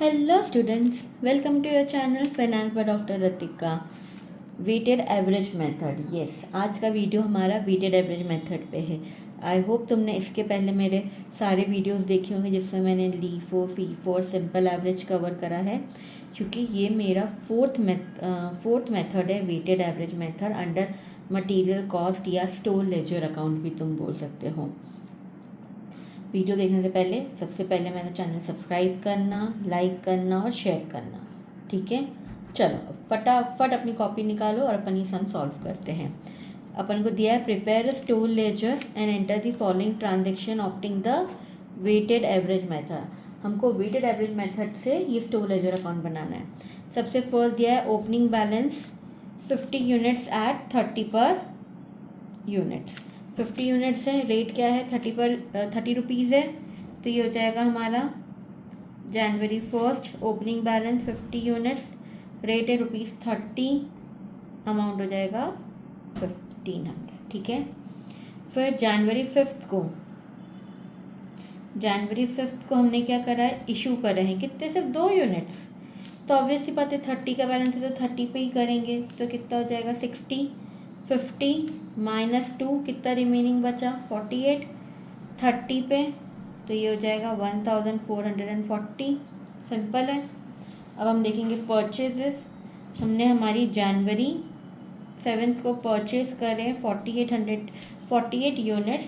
Hello students, welcome to your channel finance by doctor Ratika. Weighted average method, yes, आज का video हमारा weighted average method पे है। I hope तुमने इसके पहले मेरे सारे वीडियोस देखे होंगे जिसमें मैंने लीफो, फीफो और सिंपल एवरेज कवर करा है, क्योंकि ये मेरा फोर्थ मेथड है weighted average method under material cost या स्टोर लेजर अकाउंट भी तुम बोल सकते हो। वीडियो देखने से पहले सबसे पहले मेरा चैनल सब्सक्राइब करना, लाइक करना और शेयर करना, ठीक है। चलो फटाफट अपनी कॉपी निकालो और अपन ये सम सॉल्व करते हैं। अपन को दिया है prepare a store ledger and enter the following transaction opting the weighted average method. हमको वेटेड एवरेज मेथड से ये स्टोर लेजर अकाउंट बनाना है। सबसे फर्स्ट दिया है ओपनिंग बैलेंस 50 यूनिट्स एट 30 पर यूनिट्स। 50 यूनिट्स है, रेट क्या है 30 रुपीज़ है, तो ये हो जाएगा हमारा जनवरी 1 ओपनिंग बैलेंस 50 यूनिट्स, रेट है ₹30, अमाउंट हो जाएगा 1500, ठीक है। फिर जनवरी 5 को हमने क्या करा है, इशू कर रहे हैं कितने, सिर्फ 2 यूनिट्स, तो ऑब्वियस सी बात है 30 का बैलेंस है तो 30 पे ही करेंगे, तो कितना हो जाएगा 60, 50 -2 कितना रिमेनिंग बचा 48, 30 पे तो ये हो जाएगा 1440, सिंपल है। अब हम देखेंगे परचेजेस। हमने हमारी जनवरी 7 को परचेज करें 48 यूनिट्स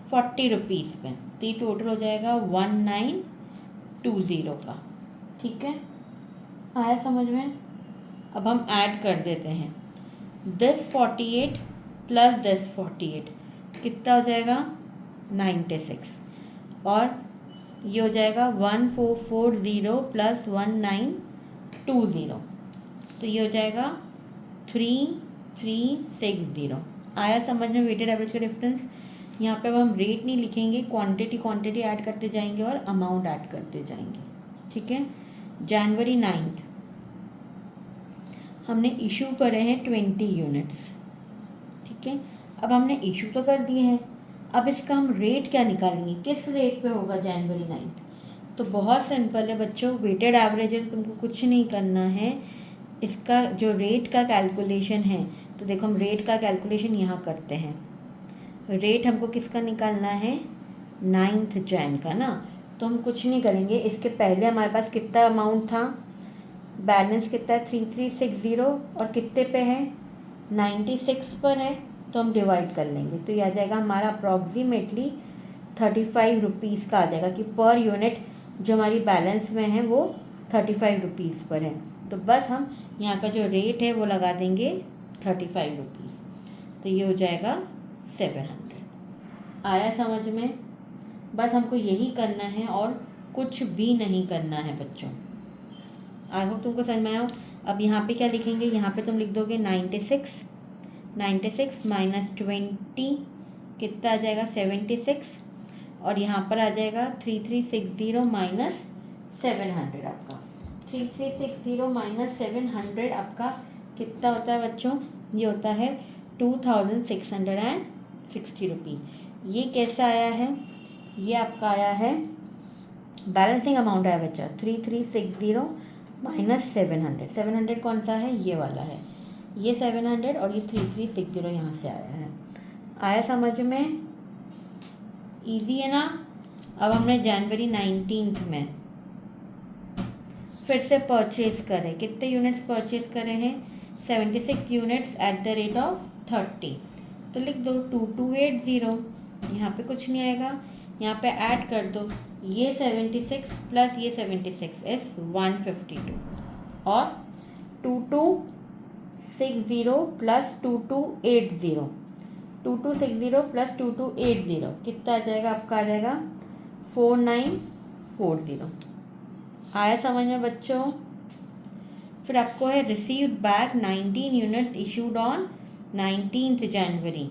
40 रुपीज़ पे, तो ये टोटल हो जाएगा 1920 का, ठीक है। आया समझ में। अब हम ऐड कर देते हैं 48 प्लस 48 कितना हो जाएगा 96, और ये हो जाएगा 1440 प्लस 1920, तो ये हो जाएगा 3360। आया समझ में वेटेड एवरेज का डिफरेंस। यहाँ पे अब हम रेट नहीं लिखेंगे, क्वांटिटी ऐड करते जाएंगे और अमाउंट ऐड करते जाएंगे, ठीक है। जनवरी 9 हमने इशू करे हैं 20 यूनिट्स, ठीक है। अब हमने इशू तो कर दिए हैं, अब इसका हम रेट क्या निकालेंगे, किस रेट पे होगा जनवरी 9। तो बहुत सिंपल है बच्चों, वेटेड एवरेज है, तुमको कुछ नहीं करना है। इसका जो रेट का कैलकुलेशन है, तो देखो हम रेट का कैलकुलेशन यहाँ करते हैं। रेट हमको किसका निकालना है 9 जैन का ना, तो हम कुछ नहीं करेंगे। इसके पहले हमारे पास कितना अमाउंट था, बैलेंस कितना है 3360, और कितने पे है 96 पर है, तो हम डिवाइड कर लेंगे, तो ये आ जाएगा हमारा अप्रॉक्सीमेटली 35 रुपीज़ का आ जाएगा कि पर यूनिट जो हमारी बैलेंस में है वो 35 रुपीज़ पर है। तो बस हम यहाँ का जो रेट है वो लगा देंगे 35 रुपीज़, तो ये हो जाएगा 700। आया समझ में। बस हमको यही करना है और कुछ भी नहीं करना है बच्चों। आई होप तुमको समझ में आया। अब यहाँ पे क्या लिखेंगे, यहाँ पे तुम लिख दोगे 96 माइनस 20 कितना आ जाएगा 76, और यहाँ पर आ जाएगा 3360 माइनस 700 आपका 3360 माइनस 700 आपका कितना होता है बच्चों, ये होता है 2660 रुपीज़। ये कैसा आया है, ये आपका आया है बैलेंसिंग अमाउंट आया बच्चा 3360 माइनस 700 कौन सा है, ये वाला है, ये 700 और ये 3360 यहाँ से आया है। आया समझ में, इजी है ना। अब हमने जनवरी 19 में फिर से परचेज करें, कितने यूनिट्स परचेज करे हैं 76 units at the rate of 30, तो लिख दो 2280, यहाँ पे कुछ नहीं आएगा, यहाँ पे ऐड कर दो, ये 76 प्लस ये 76 इस 152, और 2260 प्लस 2280 प्लस 2280 कितना आ जाएगा आपका, आ जाएगा 4940। आया समझ में बच्चों। फिर आपको है received back 19 units issued on 19 जनवरी।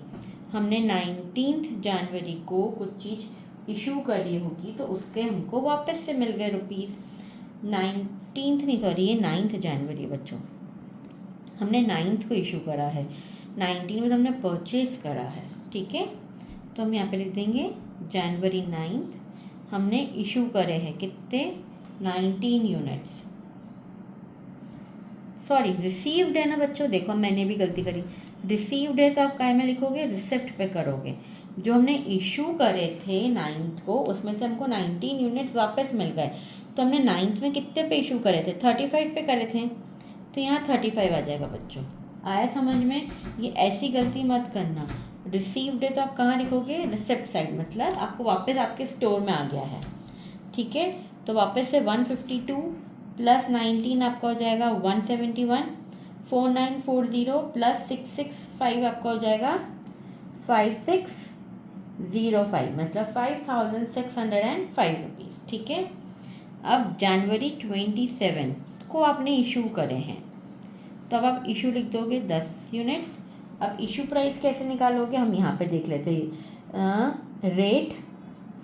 हमने 19 जनवरी को कुछ चीज़ इशू करी होगी, तो उसके हमको वापस से मिल गए रुपीज़। 19 नहीं, सॉरी, ये 9 जनवरी बच्चों, हमने 9 को इशू करा है, 19 में तो हमने परचेज करा है, ठीक है। तो हम यहाँ पे लिख देंगे जनवरी 9 हमने इशू करे हैं कितने 19 यूनिट्स, सॉरी रिसीव्ड है ना बच्चों, देखो मैंने भी गलती करी, रिसीव्ड है तो आप काय में लिखोगे, रिसिप्ट पे करोगे। जो हमने इशू करे थे 9th को, उसमें से हमको 19 यूनिट्स वापस मिल गए, तो हमने 9th में कितने पे इशू करे थे, 35 पे करे थे, तो यहाँ 35 आ जाएगा बच्चों। आया समझ में? ये ऐसी गलती मत करना। रिसीव्ड है तो आप कहाँ लिखोगे, रिसिप्ट साइड, मतलब आपको वापस आपके स्टोर में आ गया है, ठीक है। तो वापस से 152 प्लस 19 आपका हो जाएगा 171, 4940 प्लस 665 आपका हो जाएगा 5605, मतलब 5605 रुपीज़, ठीक है। अब जनवरी 27 को आपने इशू करे हैं, तो अब आप इशू लिख दोगे 10 यूनिट्स। अब इशू प्राइस कैसे निकालोगे, हम यहाँ पे देख लेते हैं, रेट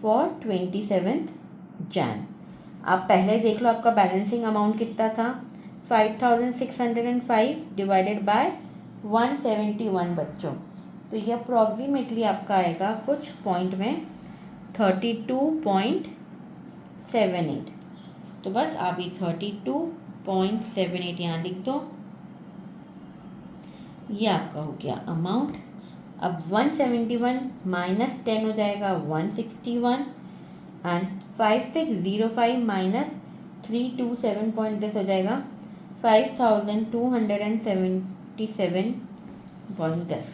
फॉर 27 जैन। आप पहले देख लो आपका बैलेंसिंग अमाउंट कितना था, 5605 डिवाइडेड बाय 171 बच्चों, तो ये अप्रॉक्सीमेटली आपका आएगा कुछ पॉइंट में 32.78। तो बस आप ये 32.78 यहाँ लिख दो, ये आपका हो गया अमाउंट। अब 171 माइनस 10 हो जाएगा 161, एंड 5605 माइनस 327 हो जाएगा 5277.10,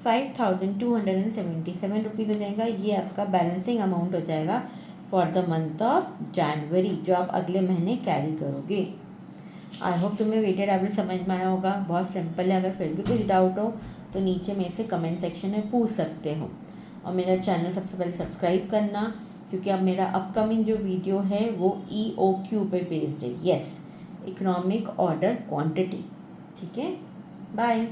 5277 रुपीज़ हो जाएगा। ये आपका बैलेंसिंग अमाउंट हो जाएगा for the month of January, जो आप अगले महीने कैरी करोगे। आई होप तुम्हें वेटेड एवरेज समझ में आया होगा, बहुत सिंपल है। अगर फिर भी कुछ डाउट हो तो नीचे मेरे से कमेंट सेक्शन में पूछ सकते हो, और मेरा चैनल सबसे पहले सब्सक्राइब करना, क्योंकि अब मेरा अपकमिंग जो वीडियो है वो EOQ पे बेस्ड है, यस, इकोनॉमिक ऑर्डर क्वांटिटी, ठीक है। बाय।